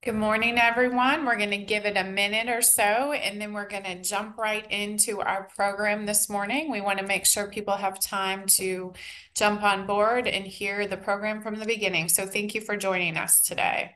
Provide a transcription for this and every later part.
Good morning, everyone. We're going to give it a minute or so, and then we're going to jump right into our program this morning. We want to make sure people have time to jump on board and hear the program from the beginning. So thank you for joining us today.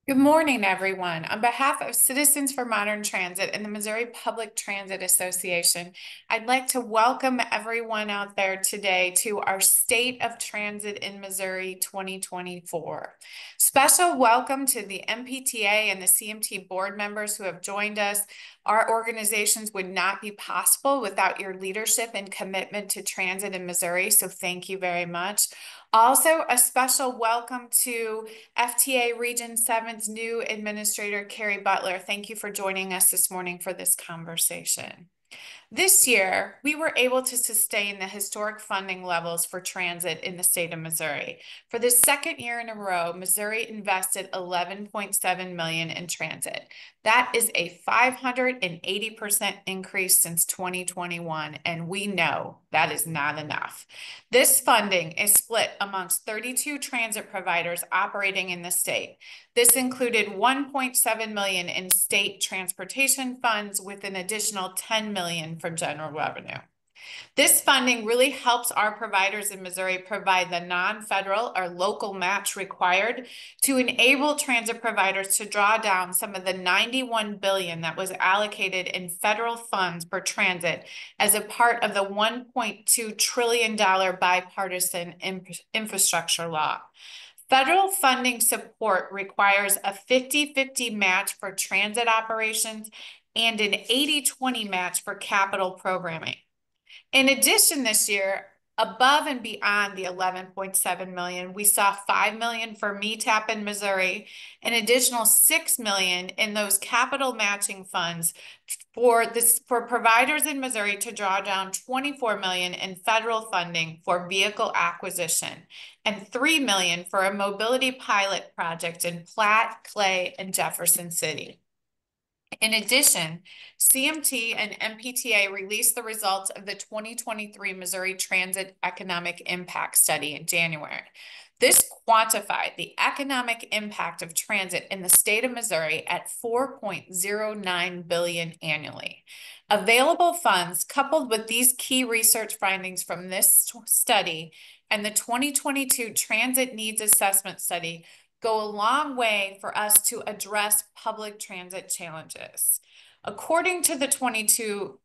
Good morning, everyone. On behalf of Citizens for Modern Transit and the Missouri Public Transit Association, I'd like to welcome everyone out there today to our State of Transit in Missouri 2024. Special welcome to the MPTA and the CMT board members who have joined us. Our organizations would not be possible without your leadership and commitment to transit in Missouri, so thank you very much. Also, a special welcome to FTA Region 7's new administrator, Carrie Butler. Thank you for joining us this morning for this conversation. This year, we were able to sustain the historic funding levels for transit in the state of Missouri. For the second year in a row, Missouri invested $11.7 million in transit. That is a 580% increase since 2021, and we know that is not enough. This funding is split amongst 32 transit providers operating in the state. This included $1.7 million in state transportation funds with an additional $10 million from general revenue. This funding really helps our providers in Missouri provide the non-federal or local match required to enable transit providers to draw down some of the $91 billion that was allocated in federal funds for transit as a part of the $1.2 trillion bipartisan infrastructure law. Federal funding support requires a 50-50 match for transit operations and an 80-20 match for capital programming. In addition, this year, above and beyond the $11.7 million, we saw $5 million for MPTA in Missouri, an additional $6 million in those capital matching funds for providers in Missouri to draw down $24 million in federal funding for vehicle acquisition and $3 million for a mobility pilot project in Platte, Clay, and Jefferson City. In addition, CMT and MPTA released the results of the 2023 Missouri Transit Economic Impact Study in January. This quantified the economic impact of transit in the state of Missouri at $4.09 billion annually. Available funds, coupled with these key research findings from this study and the 2022 Transit Needs Assessment Study, go a long way for us to address public transit challenges. According to the 22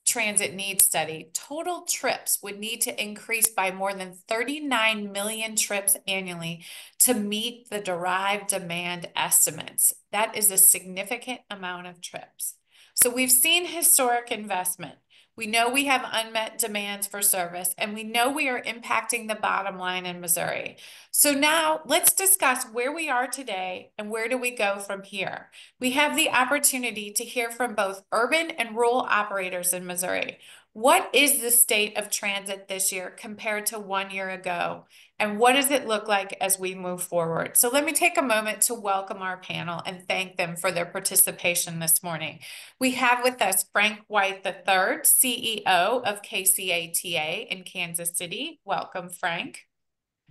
Transit Needs Study, total trips would need to increase by more than 39 million trips annually to meet the derived demand estimates. That is a significant amount of trips. So we've seen historic investment. We know we have unmet demands for service, and we know we are impacting the bottom line in Missouri. So now let's discuss where we are today and where do we go from here. We have the opportunity to hear from both urban and rural operators in Missouri. What is the state of transit this year compared to 1 year ago? And what does it look like as we move forward? So let me take a moment to welcome our panel and thank them for their participation this morning. We have with us Frank White III, CEO of KCATA in Kansas City. Welcome, Frank.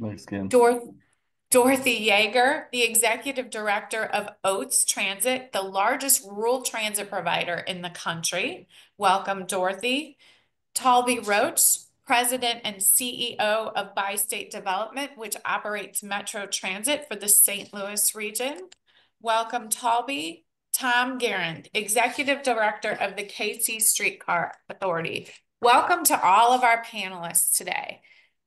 Thanks, Kim. Dorothy Yeager, the Executive Director of Oates Transit, the largest rural transit provider in the country. Welcome, Dorothy. Talby Roach, President and CEO of Bi-State Development, which operates Metro Transit for the St. Louis region. Welcome, Talby. Tom Garand, Executive Director of the KC Streetcar Authority. Welcome to all of our panelists today.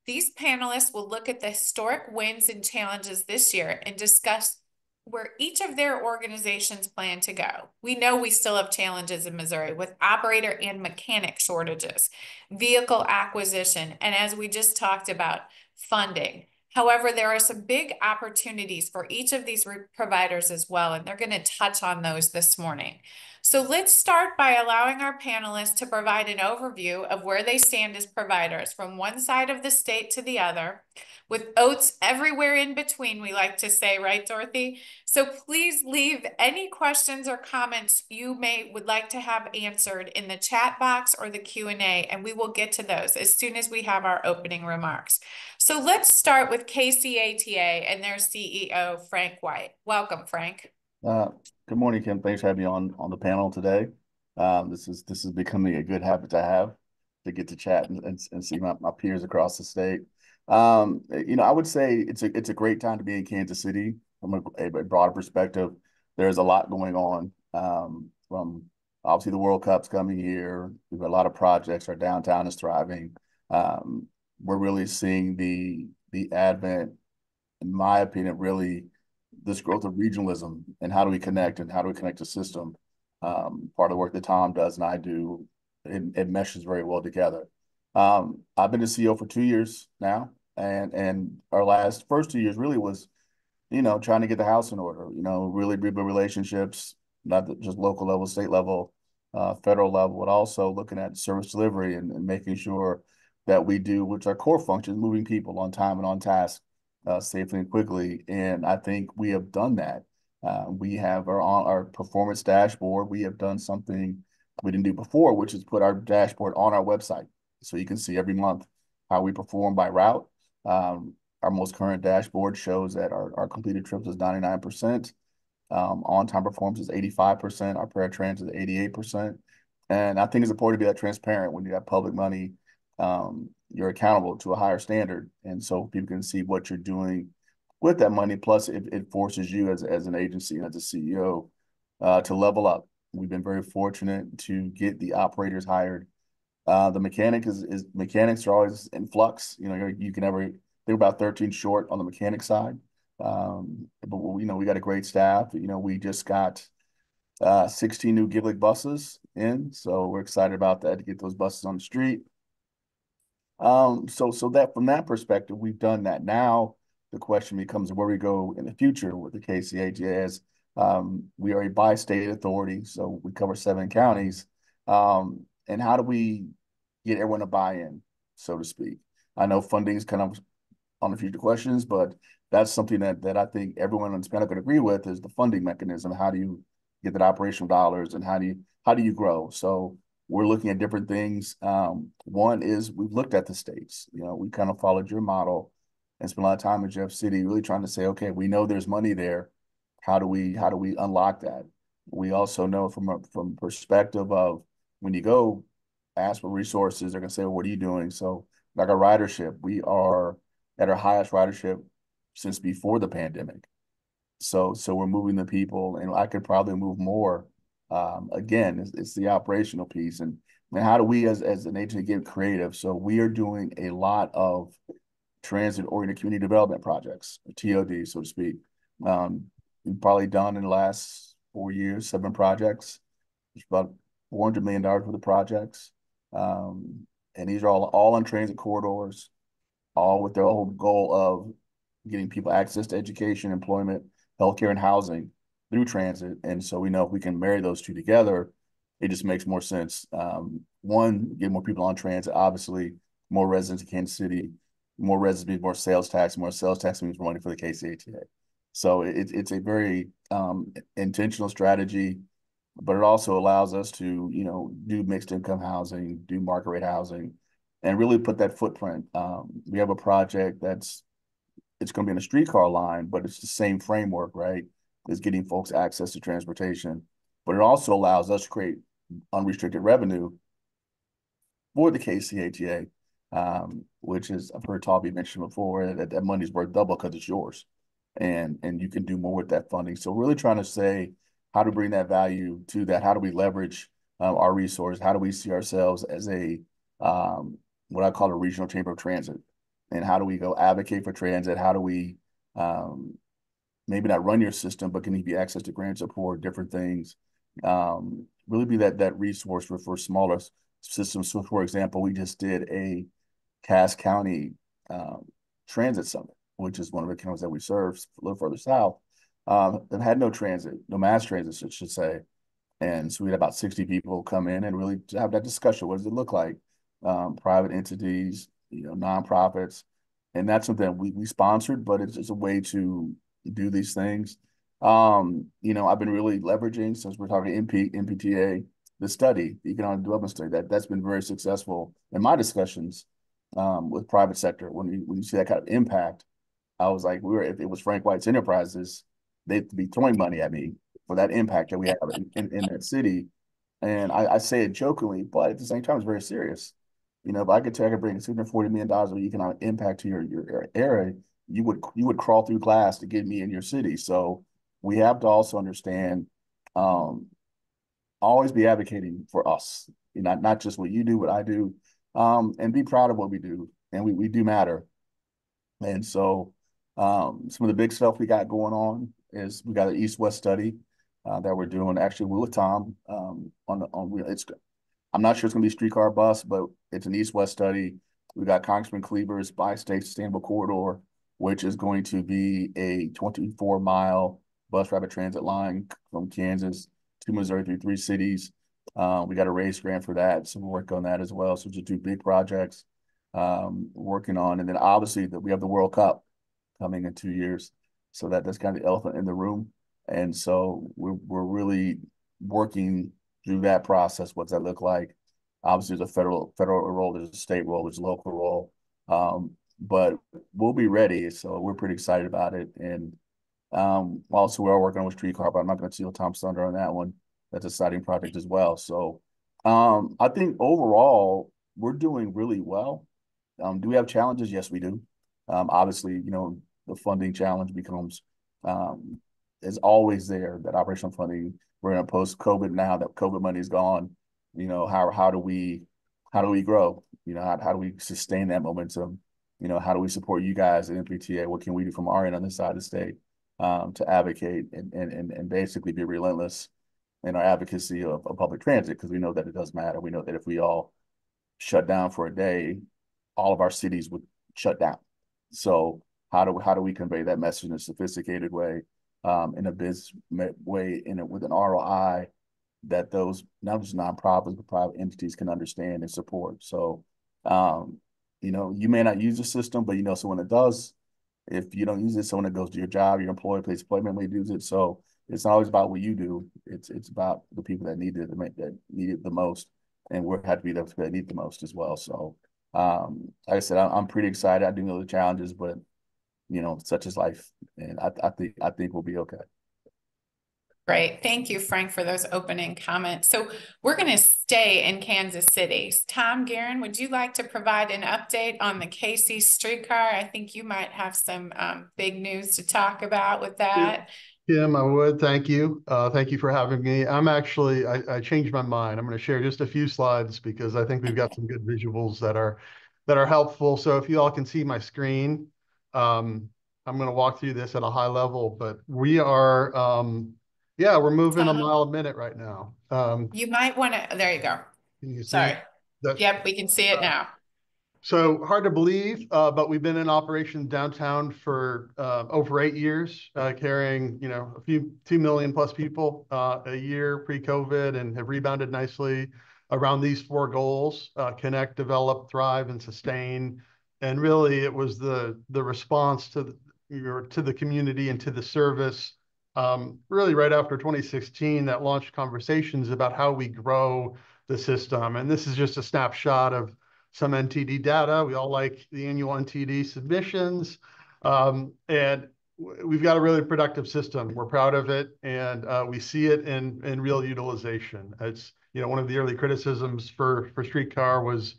These panelists will look at the historic wins and challenges this year and discuss where each of their organizations plan to go. We know we still have challenges in Missouri with operator and mechanic shortages, vehicle acquisition, and as we just talked about, funding. However, there are some big opportunities for each of these providers as well, and they're going to touch on those this morning. So let's start by allowing our panelists to provide an overview of where they stand as providers from one side of the state to the other, with oats everywhere in between, we like to say, right, Dorothy? So please leave any questions or comments you would like to have answered in the chat box or the Q&A, and we will get to those as soon as we have our opening remarks. So let's start with KCATA and their CEO, Frank White. Welcome, Frank. Uh, Good morning, Kim. Thanks for having me on the panel today. This is becoming a good habit to have, to get to chat and see my peers across the state. I would say it's a great time to be in Kansas City from a broader perspective. There's a lot going on, from obviously the World Cup's coming here. We've got a lot of projects. Our downtown is thriving. Um, we're really seeing the advent, in my opinion, really this growth of regionalism and how do we connect the system. Part of the work that Tom does and I do, it meshes very well together. I've been the CEO for 2 years now, and our first 2 years really was, trying to get the house in order, really rebuild relationships, not just local level, state level, federal level, but also looking at service delivery and making sure that we do, which our core function, moving people on time and on task, safely and quickly. And I think we have done that. We have our performance dashboard. We have done something we didn't do before, which is put our dashboard on our website. So you can see every month how we perform by route. Our most current dashboard shows that our completed trips is 99%. On-time performance is 85%. Our paratransit is 88%. And I think it's important to be that transparent when you have public money. You're accountable to a higher standard. And so people can see what you're doing with that money. Plus, it forces you as an agency and as a CEO to level up. We've been very fortunate to get the operators hired. The mechanics are always in flux. You can never, they're about 13 short on the mechanic side. But we got a great staff. We just got 16 new Givlik buses in, so we're excited about that, to get those buses on the street. So that from that perspective, we've done that. Now the question becomes where we go in the future with the KCAGS. We are a bi-state authority, so we cover 7 counties. And how do we get everyone to buy in, so to speak? I know funding is kind of on the future questions, but that's something that I think everyone on this panel could agree with, is the funding mechanism. How do you get that operational dollars, and how do you grow? So we're looking at different things. One is we've looked at the states. We kind of followed your model and spent a lot of time in Jeff City, really trying to say, okay, we know there's money there. How do we unlock that? We also know from perspective of when you go ask for resources, they're gonna say, well, what are you doing? So like our ridership, we are at our highest ridership since before the pandemic. So we're moving the people, and I could probably move more. Again, it's the operational piece, and how do we as an agency get creative? So we are doing a lot of transit-oriented community development projects, TOD, so to speak. We've probably done in the last 4 years 7 projects. It's about $400 million worth of projects, and these are all on transit corridors, all with their whole goal of getting people access to education, employment, healthcare, and housing through transit. And so we know if we can marry those two together, it just makes more sense. One, get more people on transit, obviously, more residents in Kansas City, more residents means more sales tax means more money for the KCATA. So it's a very intentional strategy, but it also allows us to, do mixed income housing, do market rate housing, and really put that footprint. We have a project it's going to be in a streetcar line, but it's the same framework, right? It's getting folks access to transportation, but it also allows us to create unrestricted revenue for the KCATA, which is, I've heard Toby mention before, that money's worth double because it's yours, and you can do more with that funding. So we're really trying to say how to bring that value to that. How do we leverage our resources? How do we see ourselves as a what I call a regional chamber of transit? and how do we go advocate for transit? How do we um, maybe not run your system, but can give you access to grant support, different things. Really be that resource for smaller systems. So, for example, we just did a Cass County um, Transit Summit, which is one of the counties that we serve a little further south. That had no transit, no mass transit, I should say. And so we had about 60 people come in and really have that discussion. What does it look like? Private entities, nonprofits. And that's something that we sponsored, but it's a way to do these things. I've been really leveraging, since we're talking MPTA, the study, the economic development study, that's been very successful in my discussions with private sector. When you see that kind of impact, I was like, if it was Frank White's Enterprises, they'd be throwing money at me for that impact that we have in that city. And I say it jokingly, but at the same time, it's very serious. If I could tell I could bring $240 million of economic impact to your area, you would crawl through glass to get me in your city. So we have to also understand, um, always be advocating for us, not just what you do, what I do, and be proud of what we do. And we do matter. And so some of the big stuff we got going on is we got an East-West study that we're doing actually with Tom it's I'm not sure it's going to be streetcar bus, but it's an East-West study. We got Congressman Cleaver's Bi-State Sustainable Corridor, which is going to be a 24-mile bus rapid transit line from Kansas to Missouri through three cities. We got a race grant for that, so we'll work on that as well. So just two big projects working on, and then obviously that we have the World Cup coming in 2 years, so that's kind of the elephant in the room, and so we're really working through that process. What's that look like? Obviously, there's a federal role, there's a state role, there's a local role, but we'll be ready. So we're pretty excited about it, and also we are working on a streetcar, but I'm not going to steal Tom's thunder on that one. That's an exciting project as well. So I think overall we're doing really well. Do we have challenges? Yes, we do. Obviously, the funding challenge becomes um, is always there. That operational funding. We're in a post-COVID now that COVID money is gone. How do we grow? How do we sustain that momentum? How do we support you guys at MPTA? What can we do from our end on this side of the state to advocate and basically be relentless in our advocacy of public transit, because we know that it does matter. We know that if we all shut down for a day, all of our cities would shut down. So how do we convey that message in a sophisticated way, in a biz way, with an ROI that those not just nonprofits but private entities can understand and support. So, you may not use the system, but someone that does. If you don't use it, someone that goes to your job, your employer, place employment may use it. So it's not always about what you do. It's about the people that need it the most, and we're happy to be the people that need it the most as well. So like I said, I'm pretty excited. I do know the challenges, but such is life, and I think we'll be okay. Great. Thank you, Frank, for those opening comments. So we're going to stay in Kansas City. Tom Guerin, would you like to provide an update on the KC streetcar? I think you might have some big news to talk about with Yeah, that. Kim, I would. Thank you. Thank you for having me. I changed my mind. I'm going to share just a few slides because I think we've got some good visuals that are helpful. So if you all can see my screen, I'm going to walk through this at a high level, but yeah, we're moving a Tom, mile a minute right now. you might want to, there you go. Can you see Sorry. it? That's Yep, we can see it now. So hard to believe, but we've been in operation downtown for over 8 years, carrying a few 2 million plus people a year pre-COVID, and have rebounded nicely around these four goals: connect, develop, thrive, and sustain. And really, it was the response to the community and to the service, really right after 2016, that launched conversations about how we grow the system. And this is just a snapshot of some NTD data. We all like the annual NTD submissions. And we've got a really productive system. We're proud of it, and we see it in real utilization. It's, one of the early criticisms for streetcar was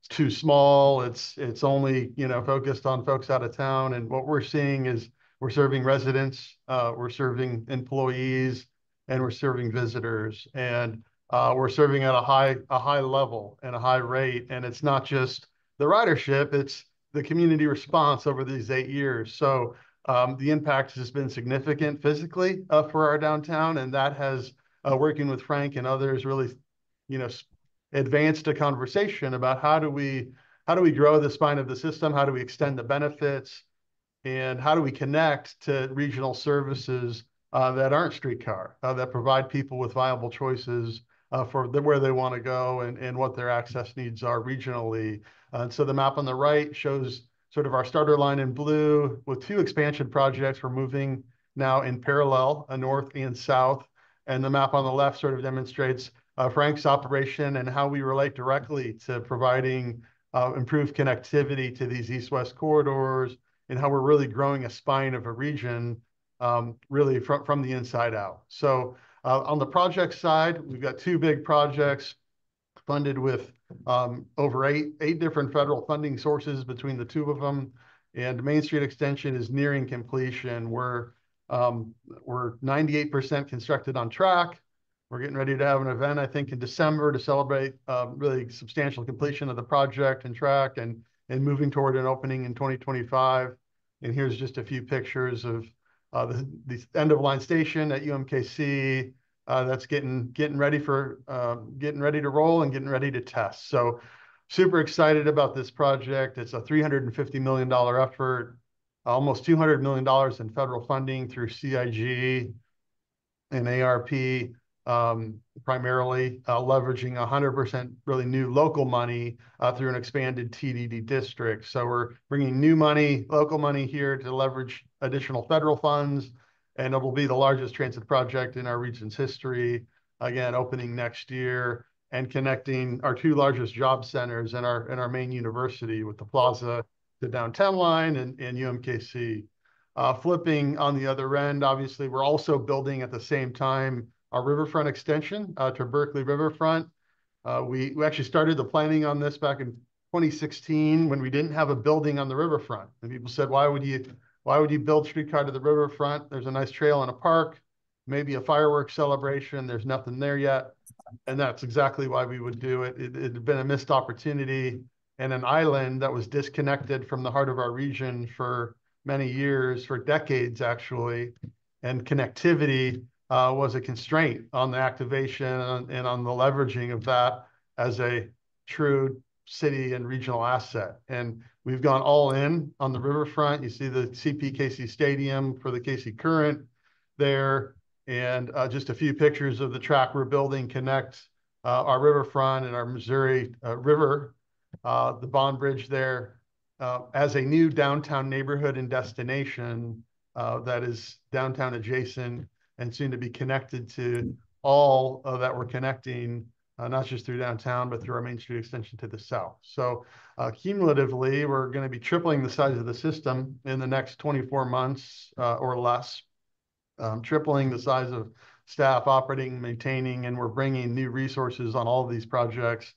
it's too small. It's only, focused on folks out of town. And what we're seeing is we're serving residents, we're serving employees, and we're serving visitors. And we're serving at a high level and a high rate. And it's not just the ridership, it's the community response over these 8 years. So the impact has been significant physically for our downtown, and that has, working with Frank and others, really, advanced a conversation about how do we grow the spine of the system, how do we extend the benefits, and how do we connect to regional services that aren't streetcar, that provide people with viable choices for where they want to go and what their access needs are regionally. And so the map on the right shows sort of our starter line in blue with two expansion projects we're moving now in parallel, north and south. And the map on the left sort of demonstrates Frank's operation and how we relate directly to providing improved connectivity to these east-west corridors, and how we're really growing a spine of a region, really from the inside out. So on the project side, we've got two big projects funded with over eight different federal funding sources between the two of them. And Main Street Extension is nearing completion. We're 98% constructed on track. We're getting ready to have an event, I think, in December to celebrate really substantial completion of the project and track, and moving toward an opening in 2025. And here's just a few pictures of the end of line station at UMKC that's getting ready to roll and getting ready to test. So super excited about this project. It's a $350 million effort, almost $200 million in federal funding through CIG and ARP, primarily leveraging 100% really new local money through an expanded TDD district. So we're bringing new money, local money here to leverage additional federal funds, and it will be the largest transit project in our region's history, again, opening next year and connecting our two largest job centers and our main university with the Plaza, the downtown line, and UMKC. Flipping on the other end, obviously, we're also building at the same time our riverfront extension to Berkeley Riverfront. We actually started the planning on this back in 2016 when we didn't have a building on the riverfront. And people said, why would you build streetcar to the riverfront? There's a nice trail and a park, maybe a fireworks celebration. There's nothing there yet. And that's exactly why we would do it. It had been a missed opportunity and an island that was disconnected from the heart of our region for many years, for decades, actually. And connectivity was a constraint on the activation and on the leveraging of that as a true city and regional asset. And we've gone all in on the riverfront. You see the CPKC Stadium for the KC Current there, and just a few pictures of the track we're building connect our riverfront and our Missouri River, the Bond Bridge there, as a new downtown neighborhood and destination that is downtown adjacent and soon to be connected to all that we're connecting, not just through downtown, but through our Main Street extension to the south. So cumulatively, we're going to be tripling the size of the system in the next 24 months or less, tripling the size of staff operating, maintaining, and we're bringing new resources on all of these projects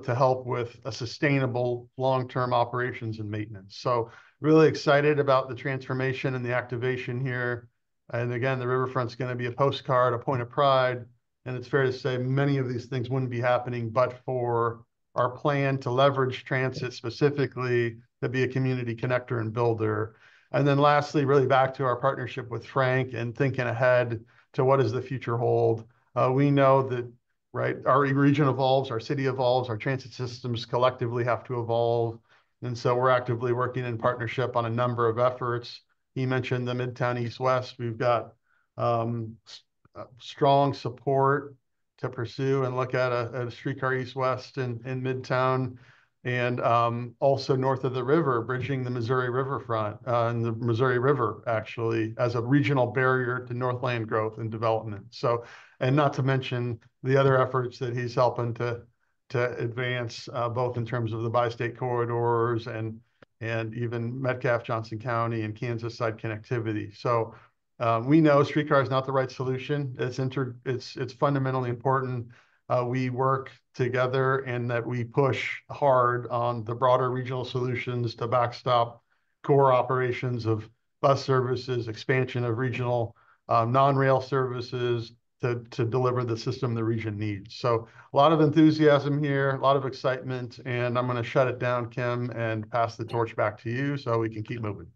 to help with a sustainable long-term operations and maintenance. So really excited about the transformation and the activation here. And again, the riverfront's going to be a postcard, a point of pride. And it's fair to say many of these things wouldn't be happening but for our plan to leverage transit specifically to be a community connector and builder. And then lastly, really back to our partnership with Frank and thinking ahead to what does the future hold. We know that, right, our region evolves, our city evolves, our transit systems collectively have to evolve. And so we're actively working in partnership on a number of efforts. He mentioned the Midtown East-West. We've got strong support to pursue and look at a streetcar East-West in Midtown, and also north of the river, bridging the Missouri riverfront and the Missouri River, actually, as a regional barrier to Northland growth and development. So, and not to mention the other efforts that he's helping to advance, both in terms of the bi-state corridors and even Metcalfe, Johnson County, and Kansas side connectivity. So we know streetcar is not the right solution. It's fundamentally important we work together and that we push hard on the broader regional solutions to backstop core operations of bus services, expansion of regional non-rail services, to deliver the system the region needs. So a lot of enthusiasm here, a lot of excitement, and I'm going to shut it down, Kim, and pass the torch back to you so we can keep moving.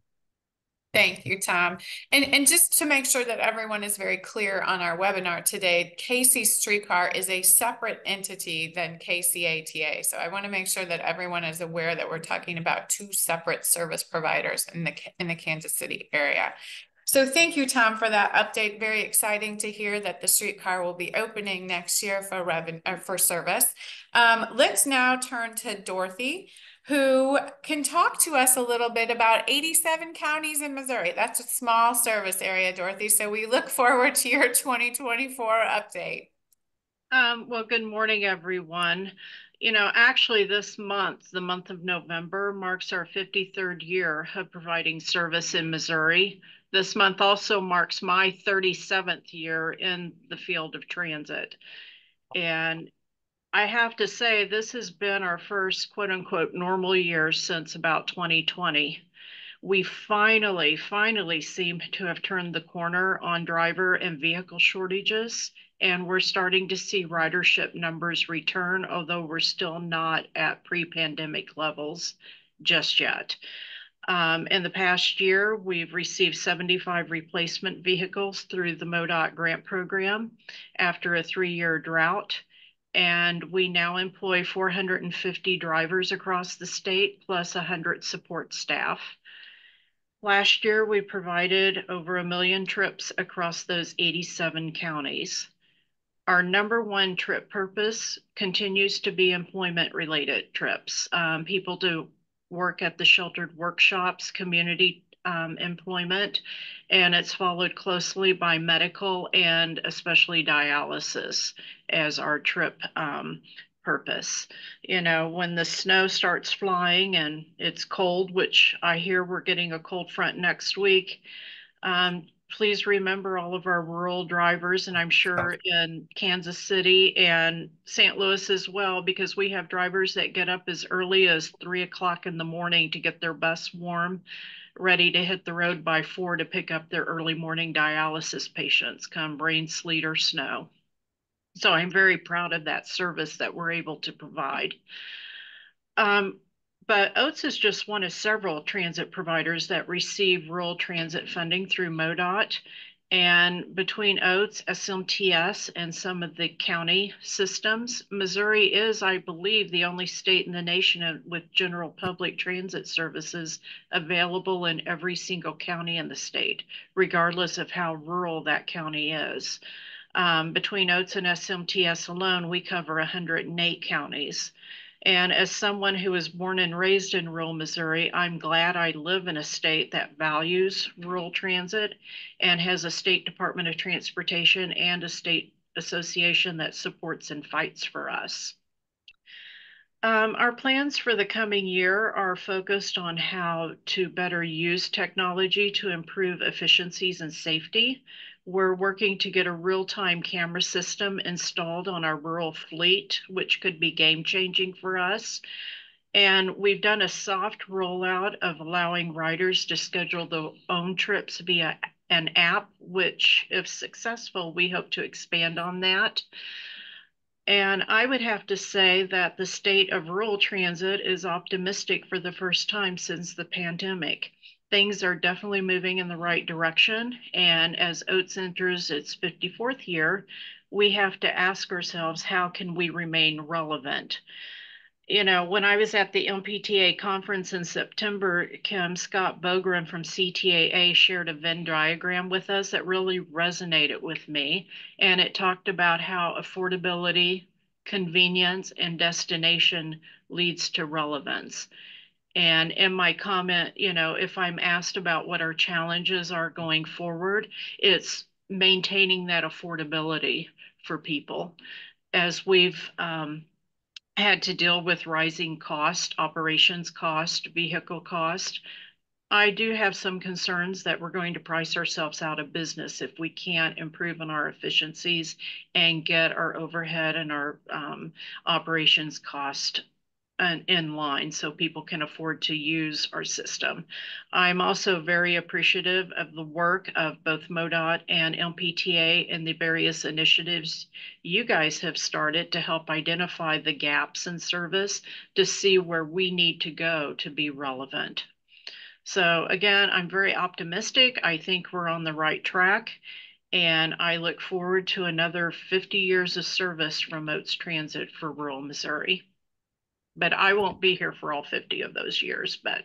Thank you, Tom. And just to make sure that everyone is very clear on our webinar today, KC Streetcar is a separate entity than KCATA. So I want to make sure that everyone is aware that we're talking about two separate service providers in the Kansas City area. So thank you, Tom, for that update. Very exciting to hear that the streetcar will be opening next year for service. Let's now turn to Dorothy, who can talk to us a little bit about 87 counties in Missouri. That's a small service area, Dorothy. So we look forward to your 2024 update. Well, good morning, everyone. Actually, this month, the month of November, marks our 53rd year of providing service in Missouri. This month also marks my 37th year in the field of transit. And I have to say, this has been our first quote unquote normal year since about 2020. We finally seem to have turned the corner on driver and vehicle shortages, and we're starting to see ridership numbers return, although we're still not at pre-pandemic levels just yet. In the past year, we've received 75 replacement vehicles through the MoDOT grant program after a 3-year drought. And we now employ 450 drivers across the state, plus 100 support staff. Last year, we provided over 1 million trips across those 87 counties. Our number one trip purpose continues to be employment-related trips. People to work at the sheltered workshops, community employment, and it's followed closely by medical and especially dialysis as our trip purpose. When the snow starts flying and it's cold, which I hear we're getting a cold front next week, please remember all of our rural drivers, and I'm sure in Kansas City and St. Louis as well, because we have drivers that get up as early as 3 o'clock in the morning to get their bus warm, ready to hit the road by 4 to pick up their early morning dialysis patients come rain, sleet, or snow. So I'm very proud of that service that we're able to provide. But Oates is just one of several transit providers that receive rural transit funding through MoDOT. And between Oates, SMTS, and some of the county systems, Missouri is, I believe, the only state in the nation with general public transit services available in every single county in the state, regardless of how rural that county is. Between Oates and SMTS alone, we cover 108 counties. And as someone who was born and raised in rural Missouri, I'm glad I live in a state that values rural transit and has a state Department of Transportation and a state association that supports and fights for us. Our plans for the coming year are focused on how to better use technology to improve efficiencies and safety. We're working to get a real-time camera system installed on our rural fleet, which could be game-changing for us. And we've done a soft rollout of allowing riders to schedule their own trips via an app, which, if successful, we hope to expand on that. And I would have to say that the state of rural transit is optimistic for the first time since the pandemic. Things are definitely moving in the right direction. And as Oates enters its 54th year, we have to ask ourselves, how can we remain relevant? When I was at the MPTA conference in September, Kim, Scott Bogren from CTAA shared a Venn diagram with us that really resonated with me. And it talked about how affordability, convenience, and destination leads to relevance. And in my comment, if I'm asked about what our challenges are going forward, it's maintaining that affordability for people. As we've had to deal with rising cost, operations cost, vehicle cost, I do have some concerns that we're going to price ourselves out of business if we can't improve on our efficiencies and get our overhead and our operations cost in line so people can afford to use our system. I'm also very appreciative of the work of both MoDOT and MPTA and the various initiatives you guys have started to help identify the gaps in service to see where we need to go to be relevant. So again, I'm very optimistic. I think we're on the right track, and I look forward to another 50 years of service from Oates Transit for rural Missouri. But I won't be here for all 50 of those years, but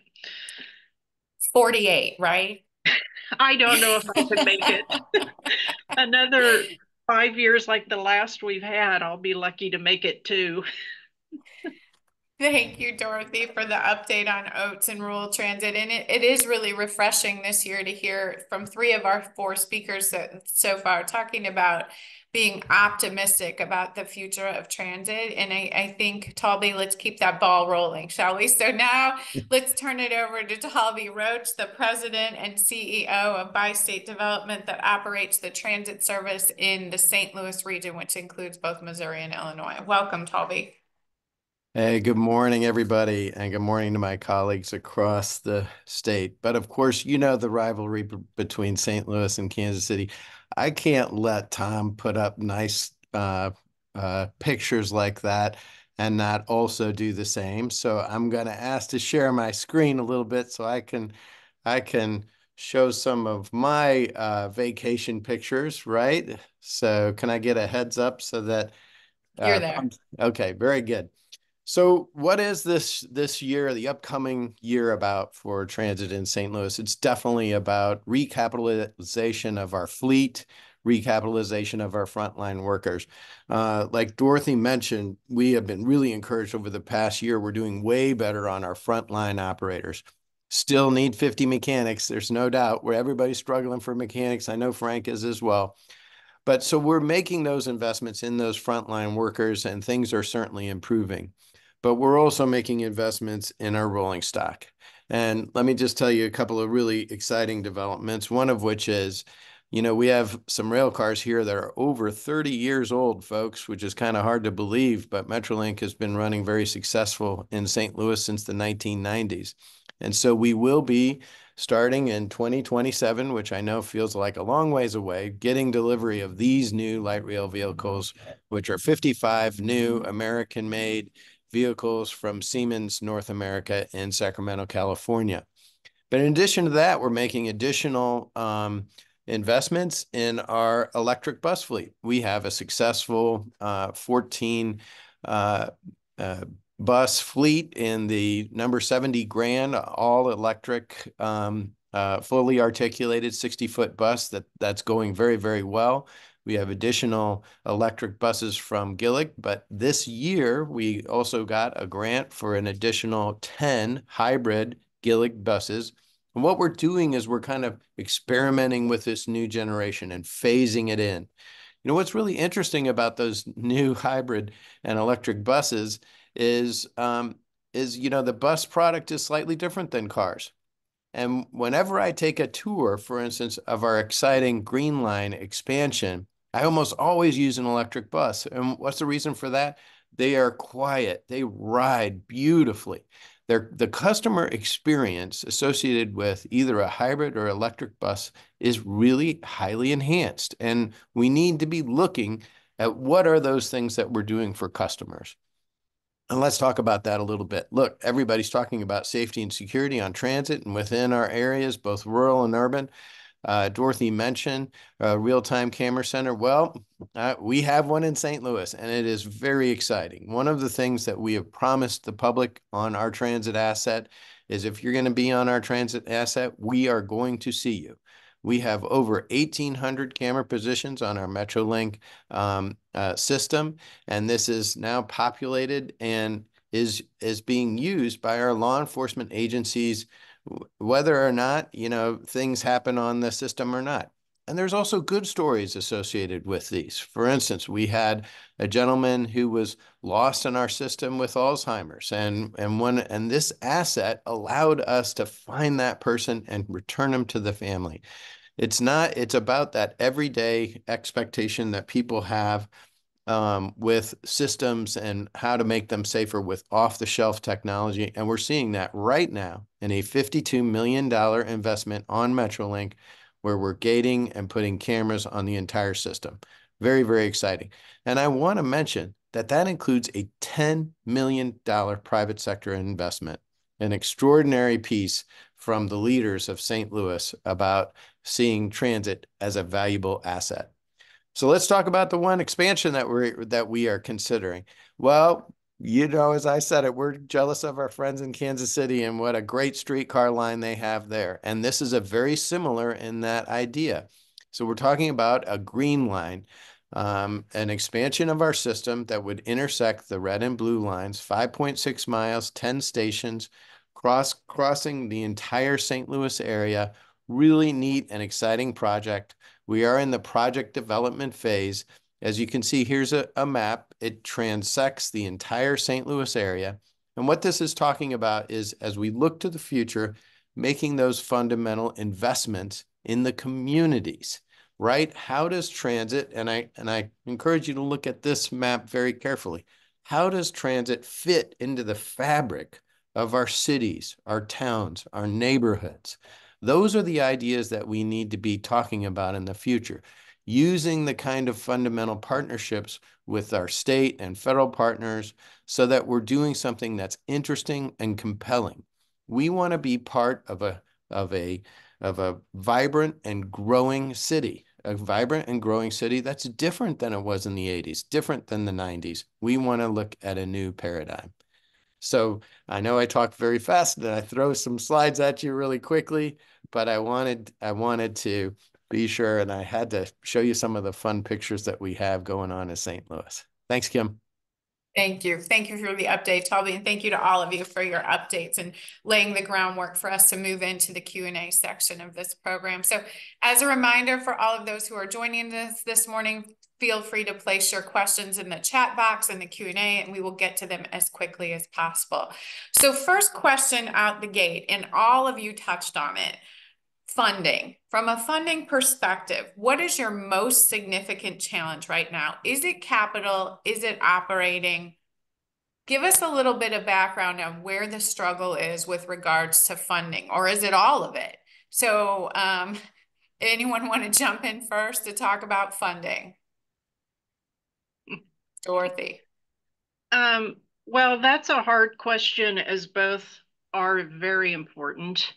48, right? I don't know if I can make it. Another 5 years like the last we've had, I'll be lucky to make it too. Thank you, Dorothy, for the update on Oates and rural transit. And it is really refreshing this year to hear from 3 of our 4 speakers so far talking about being optimistic about the future of transit. And I think, Talby, let's keep that ball rolling, shall we? So now let's turn it over to Talby Roach, the president and CEO of Bi-State Development that operates the transit service in the St. Louis region, which includes both Missouri and Illinois. Welcome, Talby. Hey, good morning, everybody, and good morning to my colleagues across the state. But of course, you know the rivalry between St. Louis and Kansas City. I can't let Tom put up nice pictures like that and not also do the same. So I'm going to ask to share my screen a little bit so I can show some of my vacation pictures, right? So can I get a heads up so that You're there. okay, very good. So what is this year, the upcoming year about for transit in St. Louis? It's definitely about recapitalization of our fleet, recapitalization of our frontline workers. Like Dorothy mentioned, we have been really encouraged over the past year. We're doing way better on our frontline operators. Still need 50 mechanics. There's no doubt where everybody's struggling for mechanics. I know Frank is as well. But so we're making those investments in those frontline workers, and things are certainly improving. But we're also making investments in our rolling stock. And let me just tell you a couple of really exciting developments, one of which is, we have some rail cars here that are over 30 years old, folks, which is kind of hard to believe, but Metrolink has been running very successful in St. Louis since the 1990s. And so we will be starting in 2027, which I know feels like a long ways away, getting delivery of these new light rail vehicles, which are 55 new American-made vehicles from Siemens North America in Sacramento, California. But in addition to that, we're making additional investments in our electric bus fleet. We have a successful 14 bus fleet in the number 70 Grand, all electric, fully articulated 60-foot bus that's going very, very well. We have additional electric buses from Gillig, but this year we also got a grant for an additional 10 hybrid Gillig buses. And what we're doing is we're kind of experimenting with this new generation and phasing it in. What's really interesting about those new hybrid and electric buses is the bus product is slightly different than cars. And whenever I take a tour, for instance, of our exciting Green Line expansion, I almost always use an electric bus. And what's the reason for that? They are quiet. They ride beautifully. The customer experience associated with either a hybrid or electric bus is really highly enhanced. And we need to be looking at what are those things that we're doing for customers. And let's talk about that a little bit. Look, everybody's talking about safety and security on transit and within our areas, both rural and urban. Dorothy mentioned a real-time camera center. Well, we have one in St. Louis, and it is very exciting. One of the things that we have promised the public on our transit asset is if you're going to be on our transit asset, we are going to see you. We have over 1,800 camera positions on our Metrolink system, and this is now populated and is being used by our law enforcement agencies, whether or not, things happen on the system or not. And there's also good stories associated with these. For instance, we had a gentleman who was lost in our system with Alzheimer's, and this asset allowed us to find that person and return him to the family. It's about that everyday expectation that people have with systems and how to make them safer with off-the-shelf technology. And we're seeing that right now in a $52 million investment on Metrolink, where we're gating and putting cameras on the entire system. Very, very exciting. And I want to mention that that includes a $10 million private sector investment, an extraordinary piece from the leaders of St. Louis about seeing transit as a valuable asset. So let's talk about the one expansion that we are considering. Well, you know, as I said it, we're jealous of our friends in Kansas City and what a great streetcar line they have there. And this is a very similar in that idea. So we're talking about a green line, an expansion of our system that would intersect the red and blue lines, 5.6 miles, 10 stations, crossing the entire St. Louis area. Really neat and exciting project. We are in the project development phase. As you can see, here's a map. It transects the entire St. Louis area. And what this is talking about is, as we look to the future, making those fundamental investments in the communities, right? How does transit, and I encourage you to look at this map very carefully. How does transit fit into the fabric of our cities, our towns, our neighborhoods? Those are the ideas that we need to be talking about in the future, using the kind of fundamental partnerships with our state and federal partners so that we're doing something that's interesting and compelling. We want to be part of a vibrant and growing city, a vibrant and growing city that's different than it was in the 80s, different than the 90s. We want to look at a new paradigm. So I know I talk very fast and I throw some slides at you really quickly, but I wanted to be sure, and I had to show you some of the fun pictures that we have going on in St. Louis. Thanks, Kim. Thank you. Thank you for the update, Toby, and thank you to all of you for your updates and laying the groundwork for us to move into the Q&A section of this program. So as a reminder for all of those who are joining us this morning, feel free to place your questions in the chat box and the Q&A, and we will get to them as quickly as possible. So first question out the gate, and all of you touched on it. Funding. From a funding perspective, what is your most significant challenge right now? Is it capital? Is it operating? Give us a little bit of background on where the struggle is with regards to funding, or is it all of it? So anyone want to jump in first to talk about funding? Dorothy. Well, that's a hard question, as both are very important.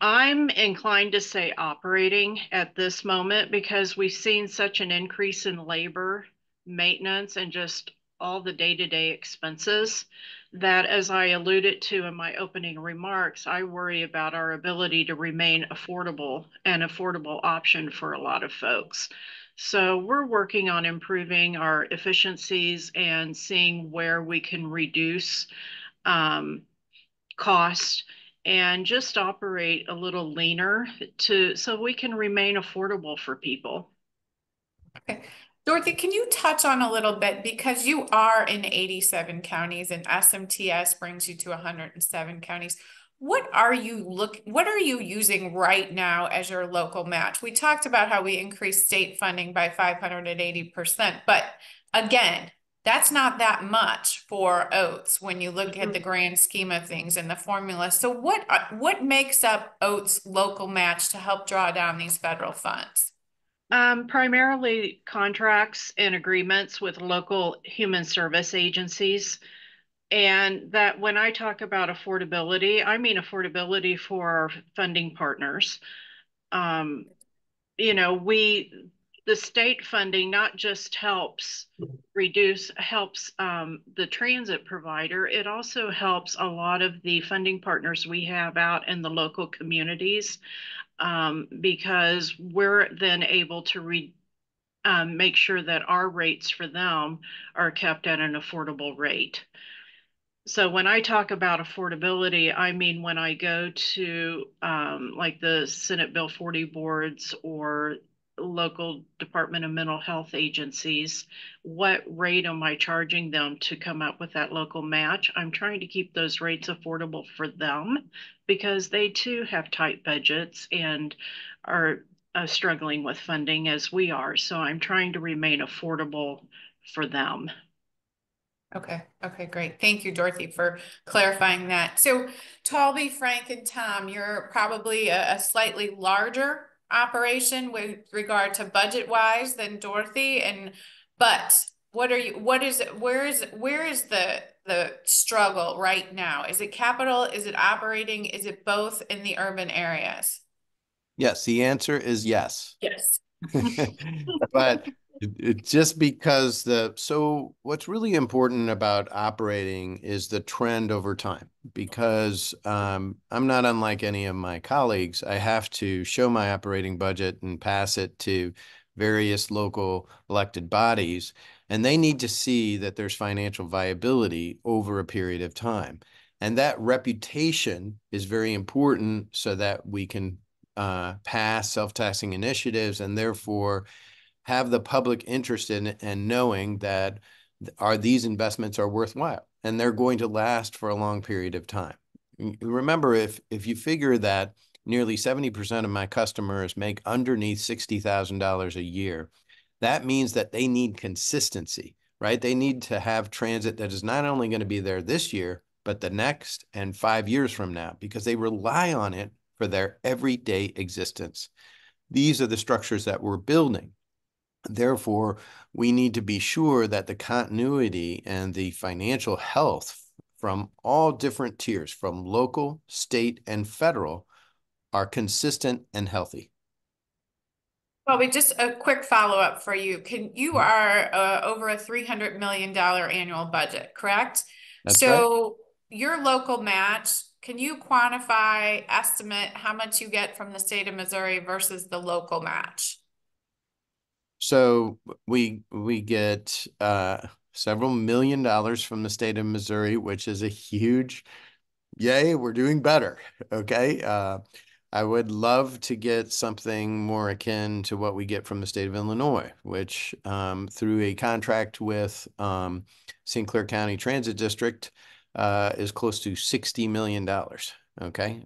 I'm inclined to say operating at this moment because we've seen such an increase in labor, maintenance, and just all the day-to-day expenses that, as I alluded to in my opening remarks, I worry about our ability to remain affordable, an affordable option for a lot of folks. So we're working on improving our efficiencies and seeing where we can reduce cost and just operate a little leaner so we can remain affordable for people. Okay. Dorothy, can you touch on a little bit, because you are in 87 counties and SMTS brings you to 107 counties. What are you using right now as your local match? We talked about how we increased state funding by 580%, but again, that's not that much for Oates when you look at the grand scheme of things and the formula. So what makes up Oates' local match to help draw down these federal funds? Primarily contracts and agreements with local human service agencies. And that when I talk about affordability, I mean affordability for our funding partners. You know, the state funding not just helps the transit provider, it also helps a lot of the funding partners we have out in the local communities, because we're then able to make sure that our rates for them are kept at an affordable rate. So when I talk about affordability, I mean when I go to like the Senate Bill 40 boards or local Department of Mental Health agencies, what rate am I charging them to come up with that local match? I'm trying to keep those rates affordable for them because they too have tight budgets and are struggling with funding as we are. So I'm trying to remain affordable for them. Okay. Okay, great. Thank you, Dorothy, for clarifying that. So Talby, Frank, and Tom, you're probably a slightly larger operation with regard to budget wise than Dorothy. But where is the struggle right now? Is it capital? Is it operating? Is it both in the urban areas? Yes, the answer is yes. Yes. But just because so what's really important about operating is the trend over time, because I'm not unlike any of my colleagues. I have to show my operating budget and pass it to various local elected bodies, and they need to see that there's financial viability over a period of time. And that reputation is very important so that we can pass self-taxing initiatives and therefore have the public interested in knowing that these investments are worthwhile and they're going to last for a long period of time. Remember, if you figure that nearly 70% of my customers make underneath $60,000 a year, that means that they need consistency, right? They need to have transit that is not only going to be there this year, but the next and 5 years from now, because they rely on it for their everyday existence. These are the structures that we're building. Therefore, we need to be sure that the continuity and the financial health from all different tiers, from local, state, and federal, are consistent and healthy. Well, just a quick follow-up for you. You are over a $300 million annual budget, correct? That's right. So your local match, can you quantify, estimate how much you get from the state of Missouri versus the local match? So we get several $1 million from the state of Missouri, which is a huge yay, we're doing better. Okay. I would love to get something more akin to what we get from the state of Illinois, which through a contract with St. Clair County Transit District is close to $60 million. Okay.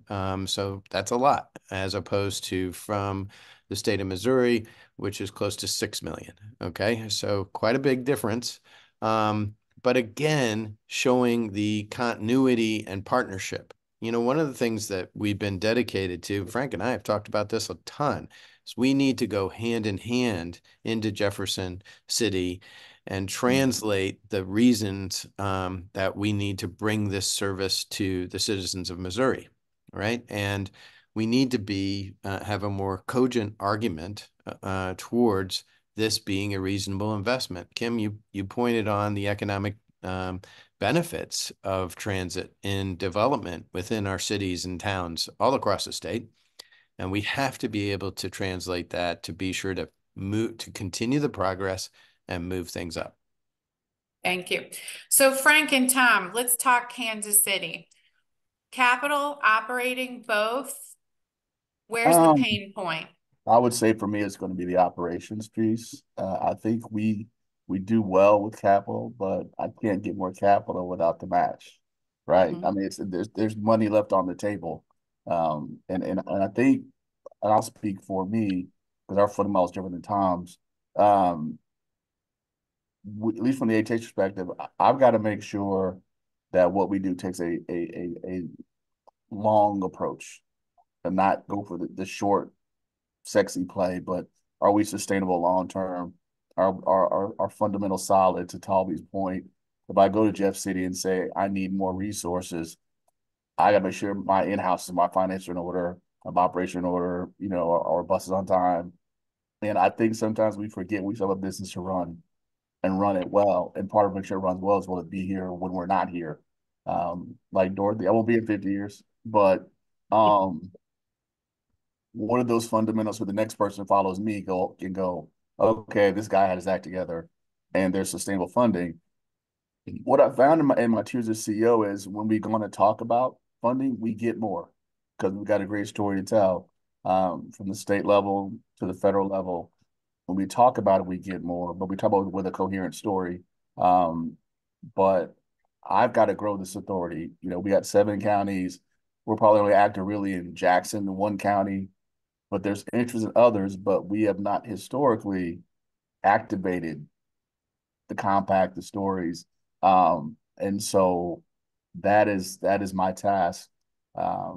So that's a lot as opposed to from the state of Missouri, which is close to 6 million. Okay. So quite a big difference. But again, showing the continuity and partnership. You know, one of the things that we've been dedicated to, Frank and I have talked about this a ton, is we need to go hand in hand into Jefferson City and translate the reasons that we need to bring this service to the citizens of Missouri, right? And we need to have a more cogent argument towards this being a reasonable investment. Kim, you pointed on the economic benefits of transit in development within our cities and towns all across the state. And we have to be able to translate that to be sure to continue the progress and move things up. Thank you. So Frank and Tom, let's talk Kansas City. Capital, operating, both. Where's the pain point? I would say for me, it's going to be the operations piece. I think we do well with capital, but I can't get more capital without the match, right? I mean, there's money left on the table, and I think, and I'll speak for me because our footing model is different than Tom's. Um, at least from the ATH perspective, I've got to make sure that what we do takes a long approach and not go for the short sexy play, but are we sustainable long term? Are fundamentals solid? To Talby's point, if I go to Jeff City and say I need more resources, I got to make sure my in-house and my finance are in order, my operation in order, you know, our buses on time. And I think sometimes we forget we still have a business to run and run it well. And part of making sure it runs well is will it be here when we're not here. Like Dorothy, I won't be in 50 years, but one of those fundamentals for the next person who follows me can go, okay, this guy had his act together and there's sustainable funding. What I found in my tiers as CEO is when we going to talk about funding, we get more because we've got a great story to tell from the state level to the federal level. When we talk about it, we get more, but we talk about it with a coherent story. But I've got to grow this authority. You know, we got 7 counties. We're probably only active really in Jackson, the one county, but there's interest in others, but we have not historically activated the compact, the stories. And so that is my task,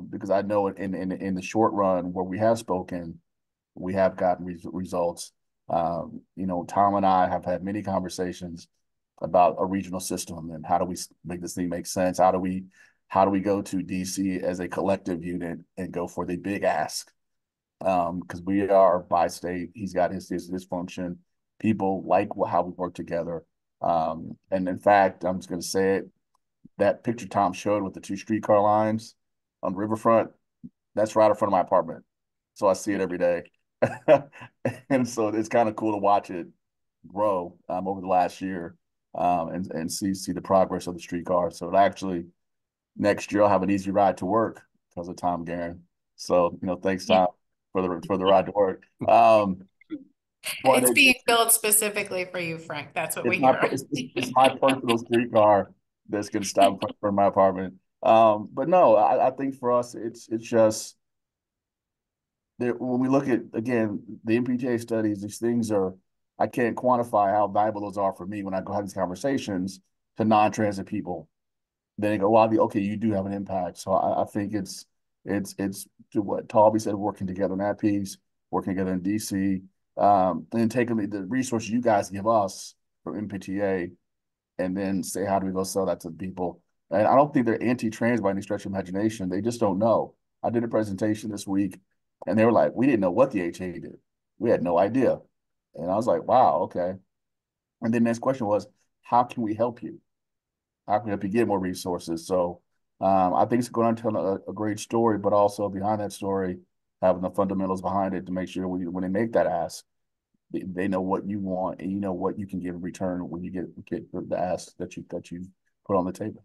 because I know in the short run where we have spoken, we have gotten results. You know, Tom and I have had many conversations about a regional system and how do we make this thing make sense? How do we go to DC as a collective unit and go for the big ask? Because we are by state. He's got his function. People like how we work together. And in fact, I'm just going to say it. That picture Tom showed with the two streetcar lines on Riverfront, that's right in front of my apartment. So I see it every day. And so it's kind of cool to watch it grow over the last year, and see the progress of the streetcar. So actually next year I'll have an easy ride to work because of Tom Guerin. So, you know, thanks Yeah. Tom for the ride to work. But It's being built specifically for you, Frank. That's what we hear. it's my personal streetcar that's going to stop in front of my apartment. But no, I think for us it's just that when we look at, again, the MPTA studies, these things are, I can't quantify how valuable those are for me when I go have these conversations to non-transit people. Then they go, well, okay, you do have an impact. So I think it's to what Talby said, working together on that piece, working together in DC, and taking the resources you guys give us from MPTA, and then say, how do we go sell that to the people? And I don't think they're anti-trans by any stretch of imagination. They just don't know. I did a presentation this week, and they were like, we didn't know what the HA did. We had no idea. And I was like, wow, okay. And then the next question was, how can we help you? How can we help you get more resources? So I think it's going to tell a great story, but also behind that story, having the fundamentals behind it to make sure when they make that ask, they know what you want and you know what you can give in return when you get the ask that you put on the table.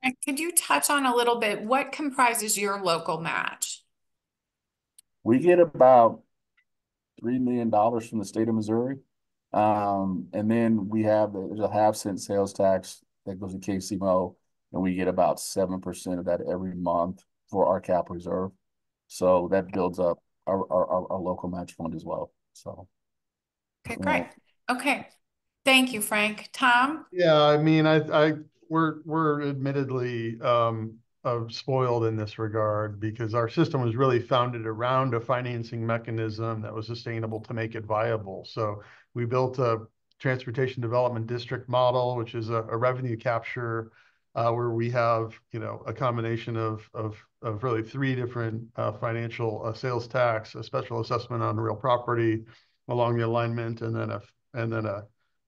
And could you touch on a little bit what comprises your local match? We get about $3 million from the state of Missouri. And then there's a half-cent sales tax that goes to KCMO, and we get about 7% of that every month for our capital reserve. So that builds up our local match fund as well. So, Okay, you great. know, Okay. Thank you, Frank. Tom? Yeah, I mean, we're admittedly spoiled in this regard because our system was really founded around a financing mechanism that was sustainable to make it viable. So we built a transportation development district model, which is a revenue capture where we have, you know, a combination of really three different financial sales tax, a special assessment on real property along the alignment, and then a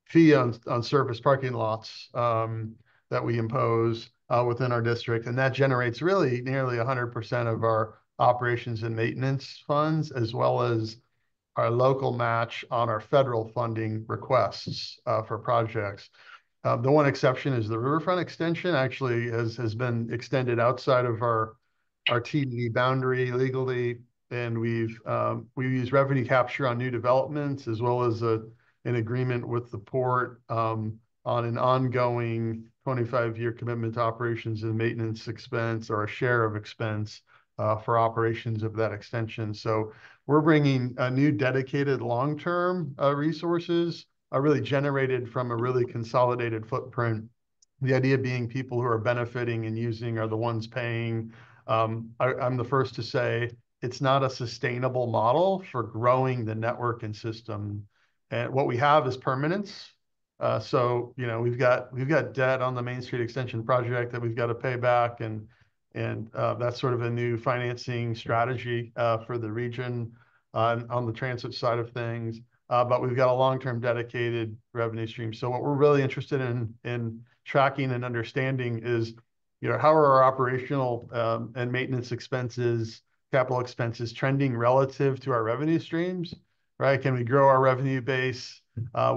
fee on surface parking lots that we impose within our district. And that generates really nearly 100% of our operations and maintenance funds, as well as our local match on our federal funding requests for projects. The one exception is the riverfront extension actually has been extended outside of our TDD boundary legally. And we use revenue capture on new developments, as well as an agreement with the port on an ongoing 25-year commitment to operations and maintenance expense, or a share of expense for operations of that extension. So we're bringing a new dedicated long-term resources really generated from a really consolidated footprint. The idea being people who are benefiting and using are the ones paying. I'm the first to say it's not a sustainable model for growing the network and system. And what we have is permanence. So, you know, we've got debt on the Main Street Extension project that we've got to pay back, and that's sort of a new financing strategy for the region on the transit side of things. But we've got a long-term dedicated revenue stream. So what we're really interested in tracking and understanding is, you know, how are our operational and maintenance expenses, capital expenses trending relative to our revenue streams, right? Can we grow our revenue base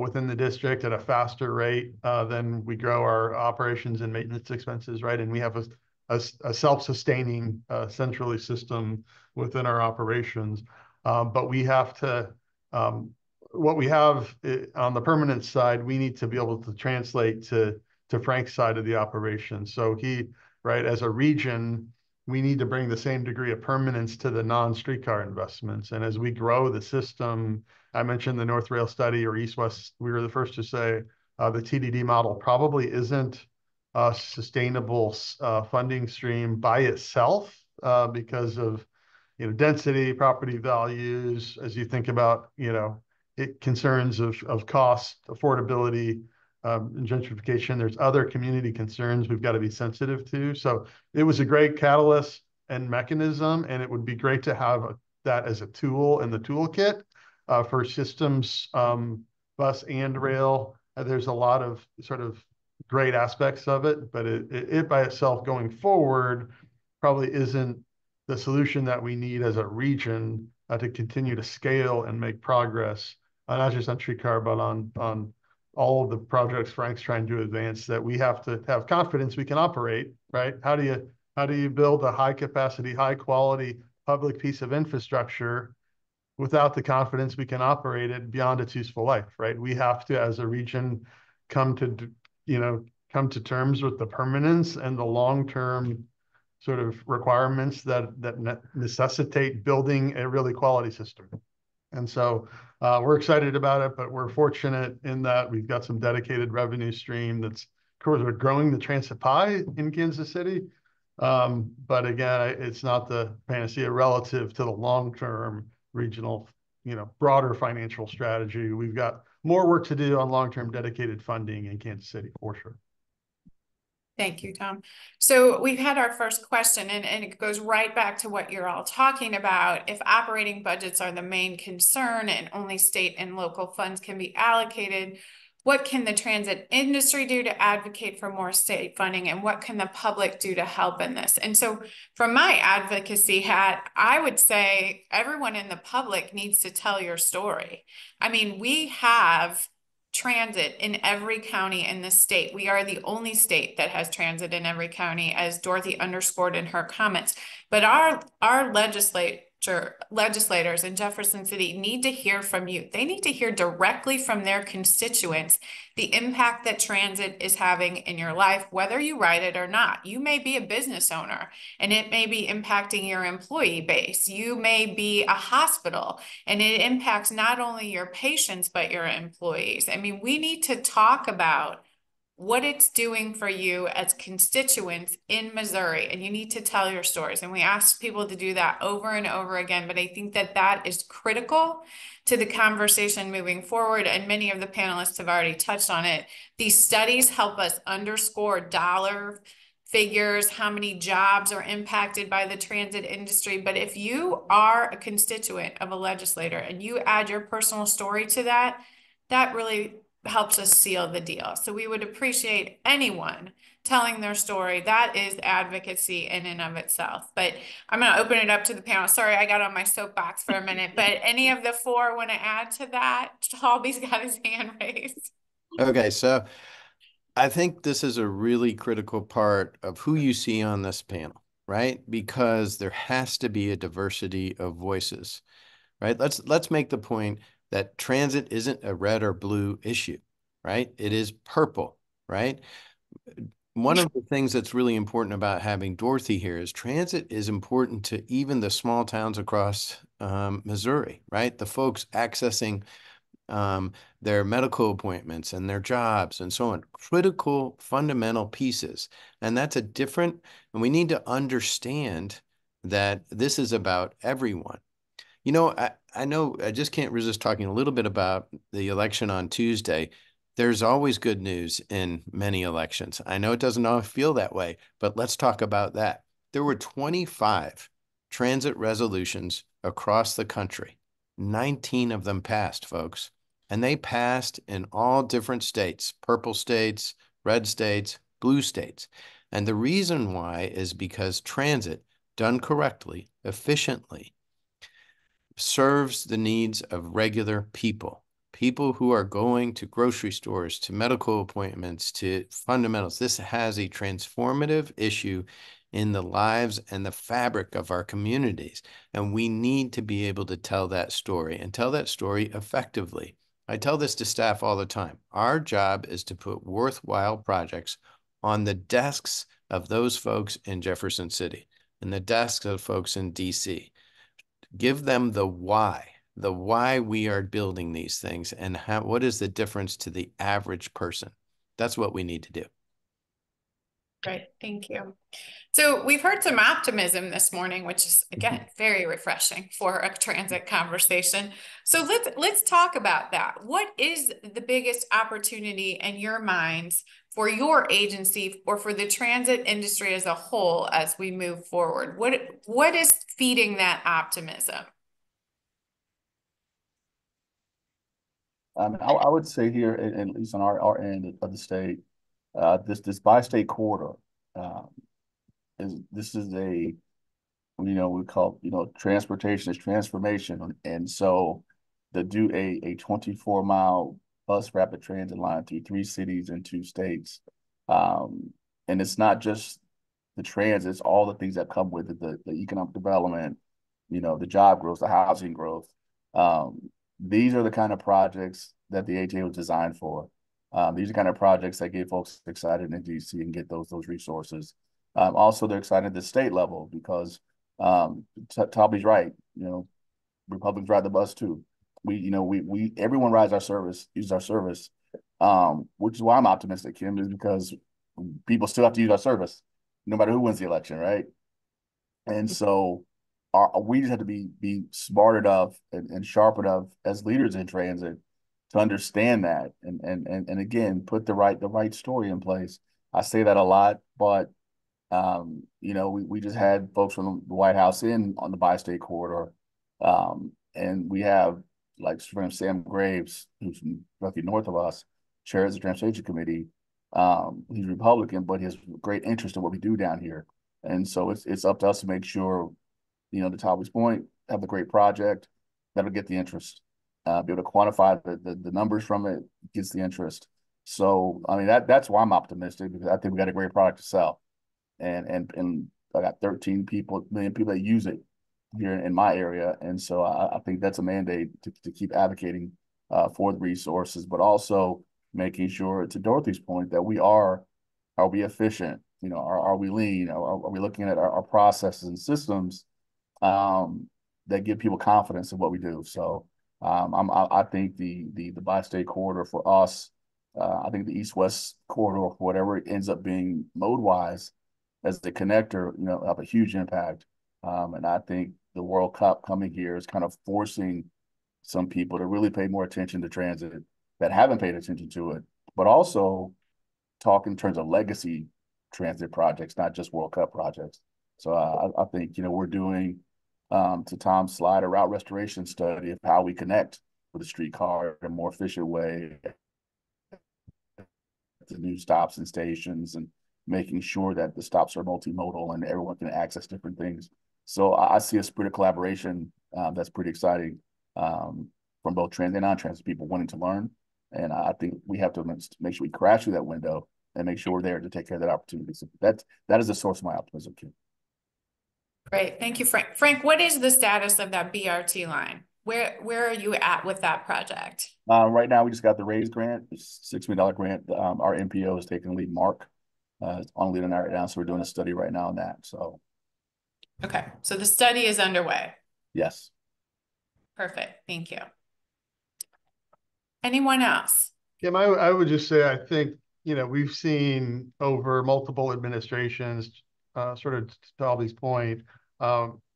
within the district at a faster rate than we grow our operations and maintenance expenses, right? And we have a self-sustaining centrally system within our operations. But we have to, what we have on the permanent side, we need to be able to translate to Frank's side of the operation. So right, as a region, we need to bring the same degree of permanence to the non-streetcar investments. And as we grow the system, I mentioned the North Rail study or East West, we were the first to say the TDD model probably isn't a sustainable funding stream by itself because of density, property values, as you think about concerns of cost, affordability, and gentrification. There's other community concerns we've got to be sensitive to. So it was a great catalyst and mechanism, and it would be great to have that as a tool in the toolkit for systems, bus and rail. There's a lot of sort of great aspects of it, but it by itself going forward probably isn't the solution that we need as a region to continue to scale and make progress, not just on streetcar, but on all of the projects Frank's trying to advance, that we have to have confidence we can operate, right? How do you build a high capacity, high quality public piece of infrastructure without the confidence we can operate it beyond its useful life, right? We have to, as a region, come to, come to terms with the permanence and the long-term sort of requirements that necessitate building a really quality system. And so we're excited about it, but we're fortunate in that we've got some dedicated revenue stream that's, of course, we're growing the transit pie in Kansas City. But again, it's not the panacea relative to the long-term regional, broader financial strategy. We've got more work to do on long-term dedicated funding in Kansas City for sure. Thank you, Tom. So we've had our first question, and it goes right back to what you're all talking about. If operating budgets are the main concern and only state and local funds can be allocated, what can the transit industry do to advocate for more state funding, and what can the public do to help in this? And so from my advocacy hat, I would say everyone in the public needs to tell your story. I mean, we have transit in every county in the state. We are the only state that has transit in every county, as Dorothy underscored in her comments. But our legislators in Jefferson City need to hear from you. They need to hear directly from their constituents the impact that transit is having in your life, whether you ride it or not. You may be a business owner and it may be impacting your employee base. You may be a hospital and it impacts not only your patients, but your employees. I mean, we need to talk about what it's doing for you as constituents in Missouri, and you need to tell your stories. And we ask people to do that over and over again, but I think that that is critical to the conversation moving forward. And many of the panelists have already touched on it. These studies help us underscore dollar figures, how many jobs are impacted by the transit industry. But if you are a constituent of a legislator and you add your personal story to that, that really helps us seal the deal. So we would appreciate anyone telling their story. That is advocacy in and of itself. But I'm going to open it up to the panel. Sorry, I got on my soapbox for a minute, but any of the four want to add to that? Halby's got his hand raised. Okay, so I think this is a really critical part of who you see on this panel, right? Because there has to be a diversity of voices, right? Let's make the point that transit isn't a red or blue issue, right? It is purple, right? One of the things that's really important about having Dorothy here is transit is important to even the small towns across Missouri, right? The folks accessing their medical appointments and their jobs and so on, critical fundamental pieces. And that's and we need to understand that this is about everyone. I know I just can't resist talking a little bit about the election on Tuesday. There's always good news in many elections. I know it doesn't always feel that way, but let's talk about that. There were 25 transit resolutions across the country. 19 of them passed, folks. And they passed in all different states, purple states, red states, blue states. And the reason why is because transit, done correctly, efficiently, serves the needs of regular people who are going to grocery stores, to medical appointments, to fundamentals. This has a transformative issue in the lives and the fabric of our communities. And we need to be able to tell that story and tell that story effectively. I tell this to staff all the time. Our job is to put worthwhile projects on the desks of those folks in Jefferson City and the desks of folks in DC. Give them the why. the why we are building these things and what is the difference to the average person. That's what we need to do. Great, thank you. So we've heard some optimism this morning, which is again very refreshing for a transit conversation. So let's talk about that. What is the biggest opportunity in your minds for your agency or for the transit industry as a whole as we move forward? What is feeding that optimism? I would say here, at least on our end of the state, this bi-state corridor this is a we call transportation is transformation, and so to do a 24-mile bus rapid transit line through 3 cities and 2 states, and it's not just the transit, it's all the things that come with it, the economic development, the job growth, the housing growth. These are the kind of projects that the ATA was designed for. These are the kind of projects that get folks excited in DC and get those resources. Also, they're excited at the state level because Toby's right. Republicans ride the bus too. We everyone rides our service, uses our service, which is why I'm optimistic, Kim, is because people still have to use our service, no matter who wins the election, right? And so we just have to be smart enough and sharp enough as leaders in transit to understand that and again put the right story in place. I say that a lot, but we just had folks from the White House in on the bi-state corridor, and we have like Sam Graves, who's from roughly north of us, chairs the Transportation Committee. He's Republican, but he has great interest in what we do down here, and so it's up to us to make sure, to Toby's point, have a great project that'll get the interest, be able to quantify the numbers from it, gets the interest. So I mean that's why I'm optimistic, because I think we got a great product to sell. And I got 13 million people that use it here in my area, and so I think that's a mandate to keep advocating for the resources, but also making sure, to Dorothy's point, that are we efficient? Are we lean? Are we looking at our processes and systems that give people confidence in what we do? So I think the bi-state corridor for us, I think the east-west corridor, for whatever it ends up being mode-wise, as the connector, have a huge impact. And I think the World Cup coming here is kind of forcing some people to really pay more attention to transit that haven't paid attention to it, but also talk in terms of legacy transit projects, not just World Cup projects. So I think, we're doing, to Tom's slide, a route restoration study of how we connect with a streetcar in a more efficient way to new stops and stations, and making sure that the stops are multimodal and everyone can access different things. So I see a spirit of collaboration that's pretty exciting, from both transit and non-transit people wanting to learn. And I think we have to make sure we crash through that window and make sure we're there to take care of that opportunity. So that is the source of my optimism, Kim. Great, thank you, Frank. Frank, what is the status of that BRT line? Where are you at with that project? Right now, we just got the RAISE grant, $6 million grant. Our MPO is taking the lead, Mark. On lead on that right now, so we're doing a study right now on that. So, okay, so the study is underway. Yes. Perfect, thank you. Anyone else? Kim, I would just say, I think, we've seen over multiple administrations, sort of to Toby's point,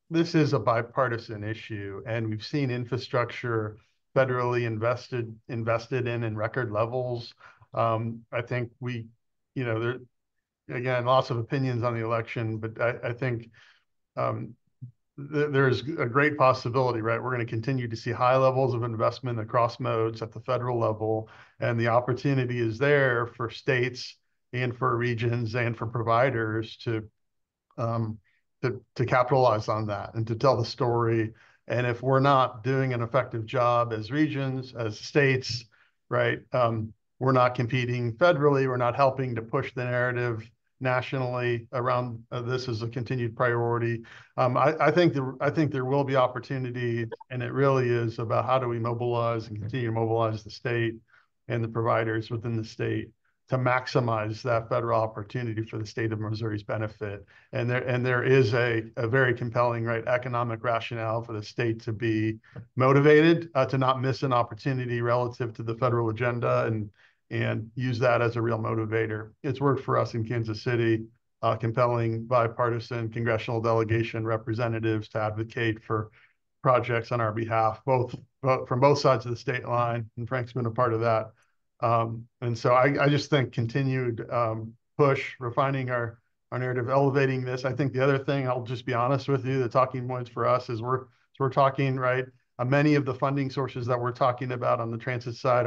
this is a bipartisan issue, and we've seen infrastructure federally invested in record levels. I think there, again, lots of opinions on the election, but I think there's a great possibility, right? We're going to continue to see high levels of investment across modes at the federal level, and the opportunity is there for states and for regions and for providers to capitalize on that and to tell the story. And if we're not doing an effective job as regions, as states, right, we're not competing federally, we're not helping to push the narrative nationally around this as a continued priority. I think there will be opportunity, and it really is about how do we mobilize and continue to mobilize the state and the providers within the state maximize that federal opportunity for the state of Missouri's benefit. And there is a very compelling, right, economic rationale for the state to be motivated to not miss an opportunity relative to the federal agenda and use that as a real motivator. It's worked for us in Kansas City, compelling bipartisan congressional delegation representatives to advocate for projects on our behalf, both from both sides of the state line, and Frank's been a part of that. And so I just think continued push, refining our narrative, elevating this. I think the other thing, I'll just be honest with you, the talking points for us is we're talking, right, many of the funding sources that we're talking about on the transit side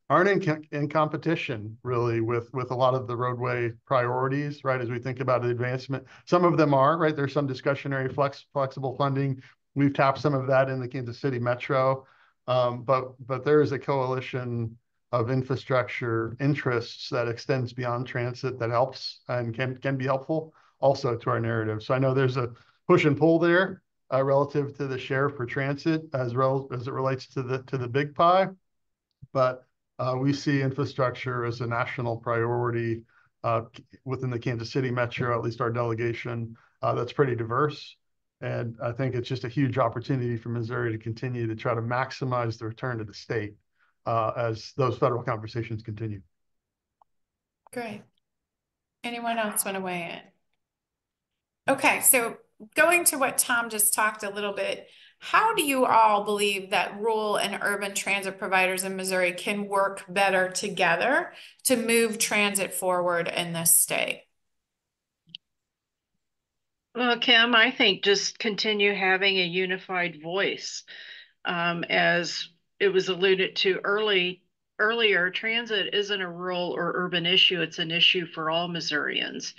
aren't in competition really with a lot of the roadway priorities, right? As we think about the advancement, some of them are, right? There's some discretionary flexible funding. We've tapped some of that in the Kansas City Metro, but there is a coalition of infrastructure interests that extends beyond transit that helps and can be helpful also to our narrative. So I know there's a push and pull there relative to the share for transit as well as it relates to the big pie, but we see infrastructure as a national priority within the Kansas City Metro, at least our delegation, that's pretty diverse. And I think it's just a huge opportunity for Missouri to continue to try to maximize the return to the state as those federal conversations continue. Great. Anyone else want to weigh in? Okay, so going to what Tom just talked a little bit, how do you all believe that rural and urban transit providers in Missouri can work better together to move transit forward in this state? Well, Kim, I think just continue having a unified voice. As it was alluded to earlier, transit isn't a rural or urban issue. It's an issue for all Missourians.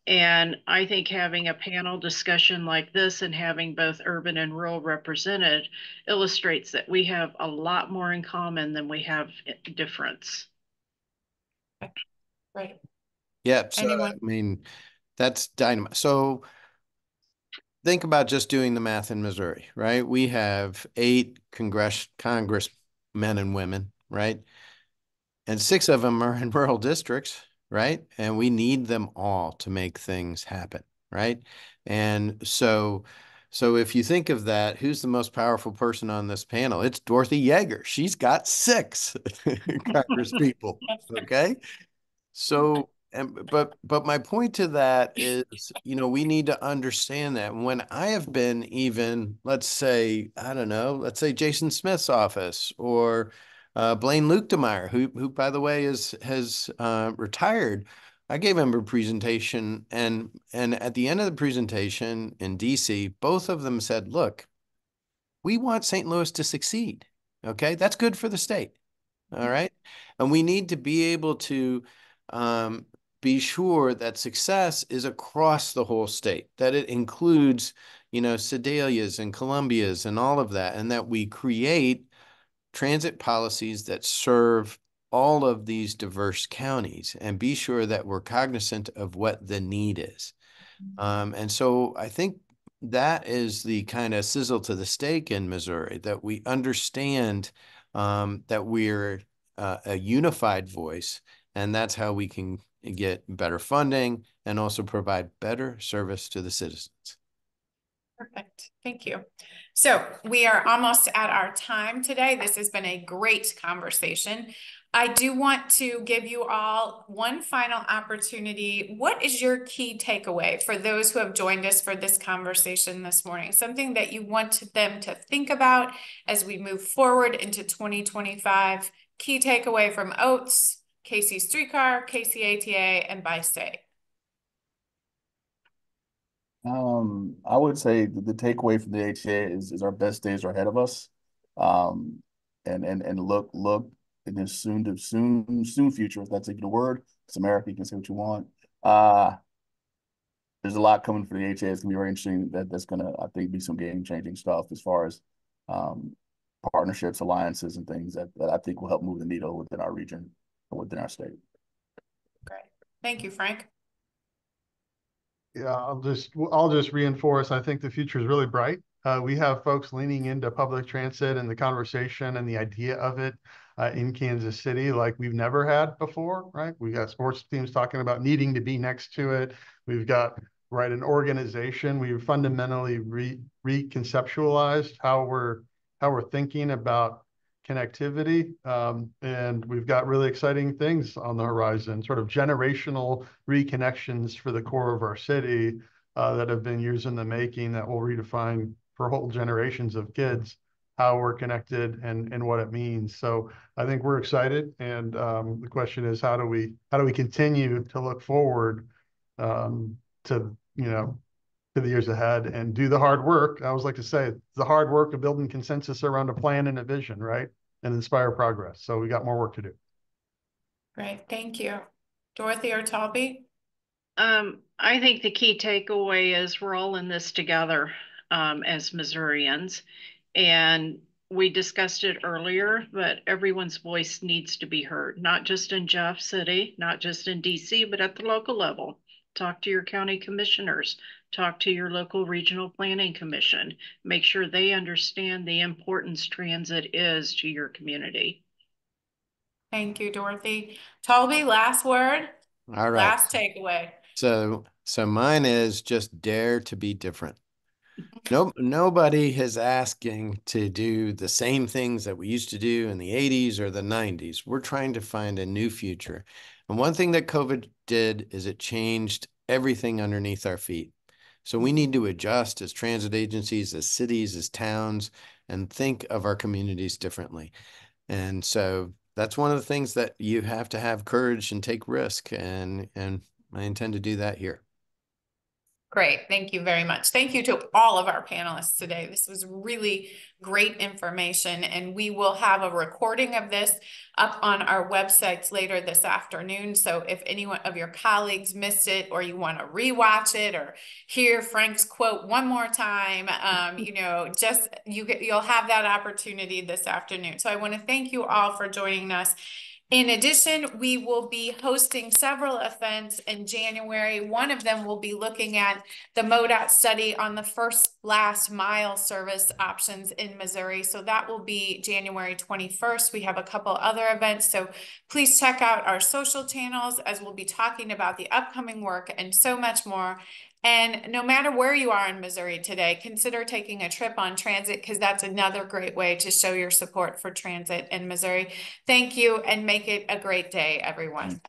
And I think having a panel discussion like this and having both urban and rural represented illustrates that we have a lot more in common than we have difference. Right. Yeah. So, Anyone? I mean, that's dynamite. So think about just doing the math in Missouri, right? We have 8 congressmen and women, right? And 6 of them are in rural districts, right? And we need them all to make things happen, right? And so if you think of that, who's the most powerful person on this panel? It's Dorothy Yeager. She's got 6 Congress people, okay? So, but my point to that is, we need to understand that when I have been even, let's say, I don't know, let's say Jason Smith's office or Blaine Lukemeyer, who by the way has retired. I gave him a presentation, and at the end of the presentation in DC, both of them said, "Look, we want St. Louis to succeed. Okay, that's good for the state. All right, and we need to be able to." Be sure that success is across the whole state, that it includes, Sedalias and Columbias and all of that, and that we create transit policies that serve all of these diverse counties and be sure that we're cognizant of what the need is. And so I think that is the kind of sizzle to the steak in Missouri, that we understand that we're a unified voice, and that's how we can get better funding and also provide better service to the citizens. Perfect. Thank you. So we are almost at our time today. This has been a great conversation. I do want to give you all one final opportunity. What is your key takeaway for those who have joined us for this conversation this morning? Something that you want them to think about as we move forward into 2025. Key takeaway from Oates, KC Streetcar, KCATA, and by state. I would say the takeaway from the HCA is our best days are ahead of us. And look in this soon future, if that's even a word. It's America, you can say what you want. There's a lot coming for the HCA. It's gonna be very interesting. That's gonna, I think, be some game-changing stuff as far as partnerships, alliances, and things that I think will help move the needle within our region or within our state. Great. Thank you, Frank. Yeah, I'll just reinforce. I think the future is really bright We have folks leaning into public transit and the conversation and the idea of it in Kansas City like we've never had before, right? We got sports teams talking about needing to be next to it. We've got, right, an organization. We've fundamentally reconceptualized how we're thinking about connectivity. And we've got really exciting things on the horizon, sort of generational reconnections for the core of our city that have been years in the making that will redefine for whole generations of kids how we're connected and what it means. So I think we're excited. And the question is, how do we continue to look forward to, to the years ahead and do the hard work. I always like to say the hard work of building consensus around a plan and a vision, right? And inspire progress. So we got more work to do. Great, thank you. Dorothy or Toby? I think the key takeaway is we're all in this together as Missourians. And we discussed it earlier, but everyone's voice needs to be heard, not just in Jeff City, not just in DC, but at the local level. Talk to your county commissioners, talk to your local regional planning commission, make sure they understand the importance transit is to your community. Thank you, Dorothy. Toby, last word. All right. Last takeaway. So mine is just dare to be different. Nobody is asking to do the same things that we used to do in the 80s or the 90s. We're trying to find a new future. And one thing that COVID did is it changed everything underneath our feet. So we need to adjust as transit agencies, as cities, as towns, and think of our communities differently. And so that's one of the things that you have to have courage and take risk. And I intend to do that here. Great. Thank you very much. Thank you to all of our panelists today. This was really great information, and we will have a recording of this up on our websites later this afternoon. So if anyone of your colleagues missed it, or you want to rewatch it or hear Frank's quote one more time, you'll have that opportunity this afternoon. So I want to thank you all for joining us. In addition, we will be hosting several events in January. One of them will be looking at the MoDOT study on the first last mile service options in Missouri. So that will be January 21st. We have a couple other events. So please check out our social channels as we'll be talking about the upcoming work and so much more. And no matter where you are in Missouri today, consider taking a trip on transit, because that's another great way to show your support for transit in Missouri. Thank you, and make it a great day, everyone.